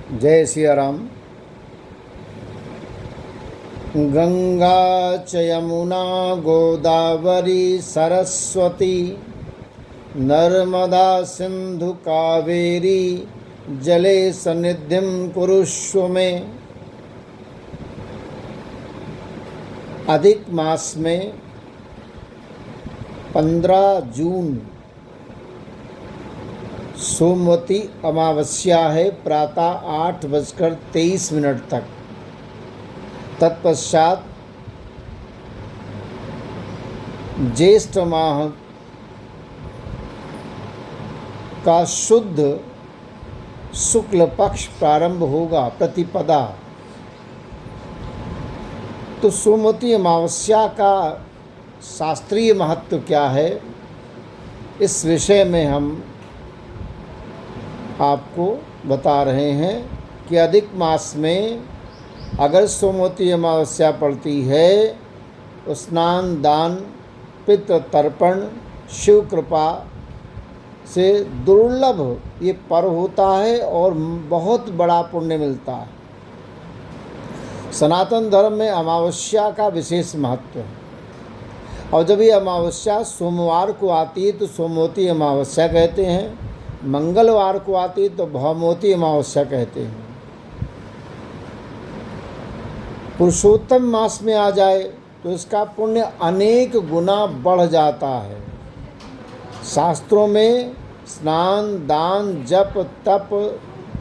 जय सिया राम। गंगा च यमुना गोदावरी सरस्वती नर्मदा सिंधु कावेरी जले सन्निधिं कुरुष्व मे। अधिक मास में 15 जून सोमवती अमावस्या है, प्रातः 8:23 तक। तत्पश्चात ज्येष्ठ माह का शुद्ध शुक्ल पक्ष प्रारंभ होगा, प्रतिपदा। तो सोमवती अमावस्या का शास्त्रीय महत्व क्या है, इस विषय में हम आपको बता रहे हैं कि अधिक मास में अगर सोमवती अमावस्या पड़ती है तो स्नान, दान, पितृ तर्पण, शिव कृपा से दुर्लभ ये पर्व होता है और बहुत बड़ा पुण्य मिलता है। सनातन धर्म में अमावस्या का विशेष महत्व है और जब ये अमावस्या सोमवार को आती है तो सोमवती अमावस्या कहते हैं, मंगलवार को आती है तो भौमवती अमावस्या कहते हैं। पुरुषोत्तम मास में आ जाए तो इसका पुण्य अनेक गुना बढ़ जाता है। शास्त्रों में स्नान, दान, जप, तप,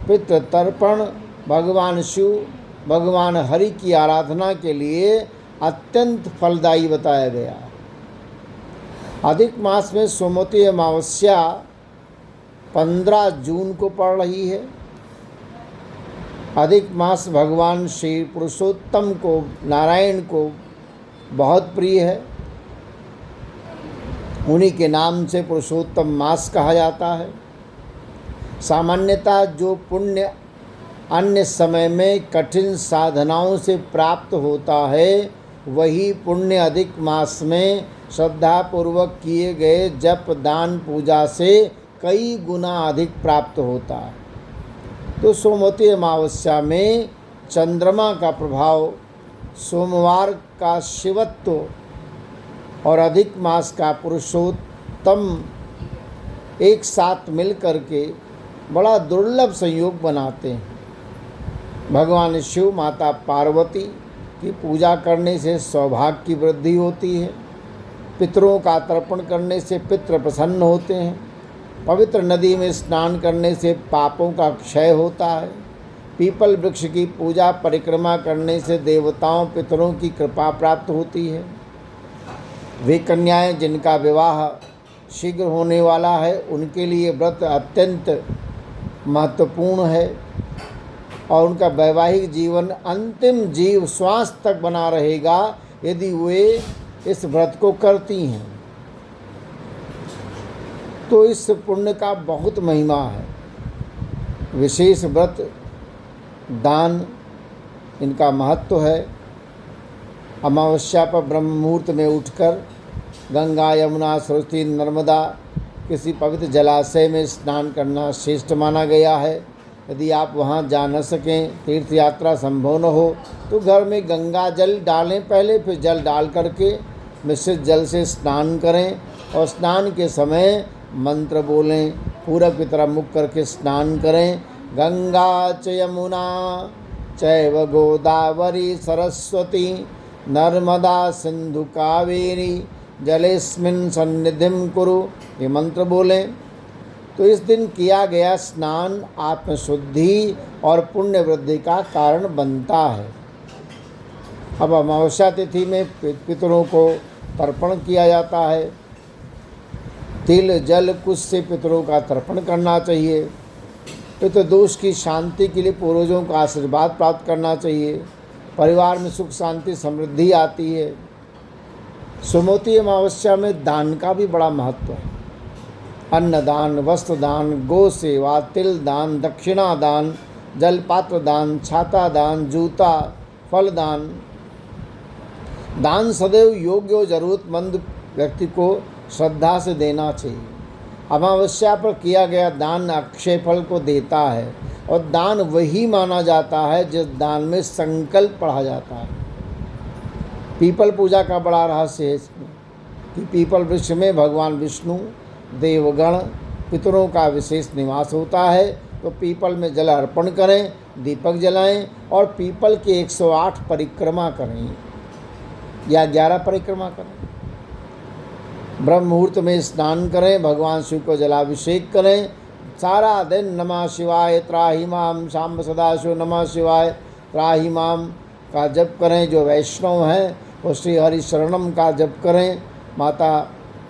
पितृ तर्पण, भगवान शिव, भगवान हरि की आराधना के लिए अत्यंत फलदायी बताया गया। अधिक मास में सोमवती अमावस्या 15 जून को पड़ रही है। अधिक मास भगवान श्री पुरुषोत्तम को, नारायण को बहुत प्रिय है। उन्हीं के नाम से पुरुषोत्तम मास कहा जाता है। सामान्यतः जो पुण्य अन्य समय में कठिन साधनाओं से प्राप्त होता है, वही पुण्य अधिक मास में श्रद्धापूर्वक किए गए जप, दान, पूजा से कई गुना अधिक प्राप्त होता है। तो सोमवती अमावस्या में चंद्रमा का प्रभाव, सोमवार का शिवत्व और अधिक मास का पुरुषोत्तम एक साथ मिल करके बड़ा दुर्लभ संयोग बनाते हैं। भगवान शिव, माता पार्वती की पूजा करने से सौभाग्य की वृद्धि होती है। पितरों का तर्पण करने से पितृ प्रसन्न होते हैं। पवित्र नदी में स्नान करने से पापों का क्षय होता है। पीपल वृक्ष की पूजा परिक्रमा करने से देवताओं, पितरों की कृपा प्राप्त होती है। वे कन्याएं जिनका विवाह शीघ्र होने वाला है, उनके लिए व्रत अत्यंत महत्वपूर्ण है और उनका वैवाहिक जीवन अंतिम जीव श्वास तक बना रहेगा यदि वे इस व्रत को करती हैं। तो इस पुण्य का बहुत महिमा है। विशेष व्रत, दान, इनका महत्व है। अमावस्या पर ब्रह्म मुहूर्त में उठकर गंगा, यमुना, सरस्वती, नर्मदा किसी पवित्र जलाशय में स्नान करना श्रेष्ठ माना गया है। यदि आप वहां जा न सकें, तीर्थ यात्रा संभव न हो, तो घर में गंगा जल डालें पहले, फिर जल डाल करके मिश्रित जल से स्नान करें और स्नान के समय मंत्र बोलें। पूरब की तरफ मुख करके स्नान करें। गंगा च यमुना चैव गोदावरी सरस्वती नर्मदा सिंधु कावेरी जलेस्मिन् सन्निधिं कुरु, ये मंत्र बोलें। तो इस दिन किया गया स्नान आत्मशुद्धि और पुण्य वृद्धि का कारण बनता है। अब अमावस्या तिथि में पितरों को तर्पण किया जाता है। तिल, जल, कुश से पितरों का तर्पण करना चाहिए। पितृदोष की शांति के लिए पूर्वजों का आशीर्वाद प्राप्त करना चाहिए। परिवार में सुख, शांति, समृद्धि आती है। सोमवती अमावस्या में दान का भी बड़ा महत्व है। अन्नदान, वस्त्र दान, गो सेवा, तिल दान, दक्षिणा दान, जलपात्र दान, छाता दान, जूता, फल दान। दान सदैव योग्य और जरूरतमंद व्यक्ति को श्रद्धा से देना चाहिए। अमावस्या पर किया गया दान अक्षय फल को देता है, और दान वही माना जाता है जिस दान में संकल्प पढ़ा जाता है। पीपल पूजा का बड़ा रहस्य है इसमें कि पीपल वृक्ष में भगवान विष्णु, देवगण, पितरों का विशेष निवास होता है। तो पीपल में जल अर्पण करें, दीपक जलाएं और पीपल की 108 परिक्रमा करें या 11 परिक्रमा करें। ब्रह्म मुहूर्त में स्नान करें, भगवान शिव को जलाभिषेक करें। सारा दिन नमः शिवाय त्राहि माम, शाम सदाशिव नमः शिवाय त्राहि माम का जप करें। जो वैष्णव हैं वो श्री हरि शरणम का जप करें। माता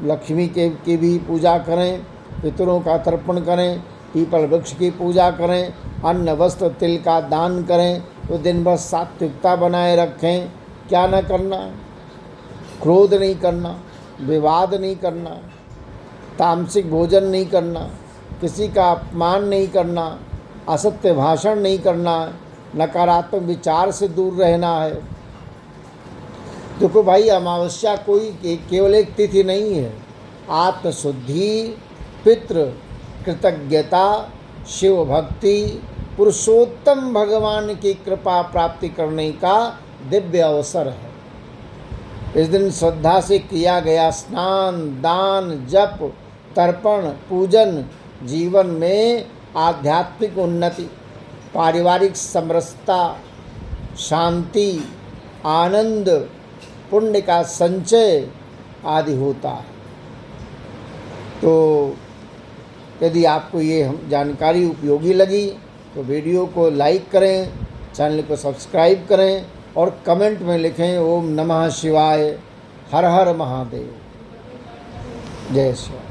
लक्ष्मी की भी पूजा करें, पितरों का तर्पण करें, पीपल वृक्ष की पूजा करें, अन्न वस्त्र तिल का दान करें। तो दिन भर सात्विकता बनाए रखें। क्या न करना? क्रोध नहीं करना, विवाद नहीं करना, तामसिक भोजन नहीं करना, किसी का अपमान नहीं करना, असत्य भाषण नहीं करना, नकारात्मक विचार से दूर रहना है। देखो भाई, अमावस्या कोई केवल एक तिथि नहीं है। आत्मशुद्धि, पितृ कृतज्ञता, शिव भक्ति, पुरुषोत्तम भगवान की कृपा प्राप्ति करने का दिव्य अवसर है। इस दिन श्रद्धा से किया गया स्नान, दान, जप, तर्पण, पूजन जीवन में आध्यात्मिक उन्नति, पारिवारिक समरसता, शांति, आनंद, पुण्य का संचय आदि होता है। तो यदि आपको ये जानकारी उपयोगी लगी तो वीडियो को लाइक करें, चैनल को सब्सक्राइब करें और कमेंट में लिखें ओम नमः शिवाय, हर हर महादेव, जय शिव।